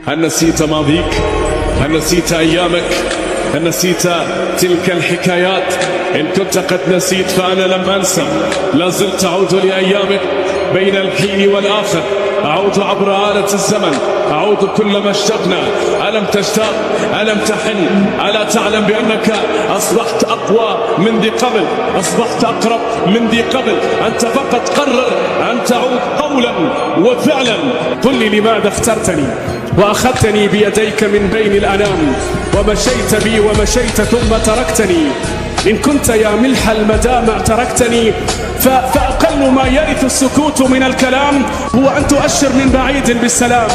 هل نسيت ماضيك؟ هل نسيت أيامك؟ هل نسيت تلك الحكايات؟ إن كنت قد نسيت فأنا لم أنسى، لا زلت أعود لأيامك بين الحين والآخر، أعود عبر آلة الزمن، أعود كلما اشتقنا. ألم تشتاق؟ ألم تحن؟ ألا تعلم بأنك أصبحت أقوى من ذي قبل، أصبحت أقرب من ذي قبل؟ أنت فقط قرر أن تعود قولا وفعلا. قل لي لماذا اخترتني وأخذتني بيديك من بين الأنام، ومشيت بي ومشيت ثم تركتني؟ إن كنت يا ملح المدامع تركتني، فأقل ما يرث السكوت من الكلام هو أن تؤشر من بعيد بالسلام،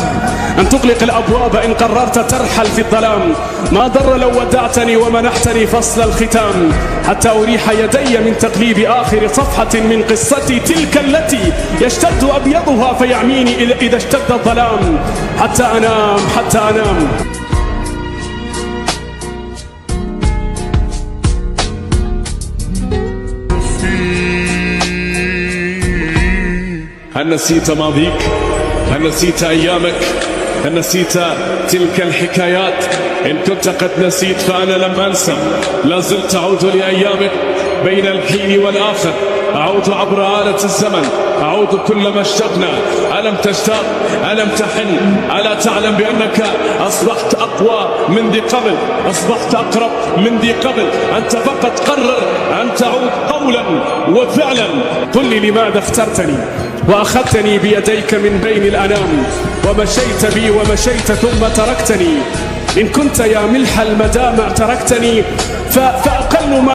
أن تغلق الأبواب إن قررت ترحل في الظلام. ما ضر لو ودعتني ومنحتني فصل الختام، حتى أريح يدي من تقليب آخر صفحة من قصتي، تلك التي يشتد أبيضها فيعميني إذا اشتد الظلام، حتى أنام حتى أنام. هل نسيت ماضيك؟ هل نسيت أيامك؟ هل نسيت تلك الحكايات؟ إن كنت قد نسيت فأنا لم أنسى، لا زلت أعود لأيامك بين الحين والآخر، أعود عبر آلة الزمن، أعود كلما اشتقنا. ألم تشتاق؟ ألم تحن؟ ألا تعلم بأنك أصبحت أقوى من ذي قبل، أصبحت أقرب من ذي قبل؟ أنت فقط قرر أن تعود قولا وفعلا. قل لي لماذا اخترتني وأخذتني بيديك من بين الأنام، ومشيت بي ومشيت ثم تركتني؟ إن كنت يا ملح المدامع تركتني، فأقل ما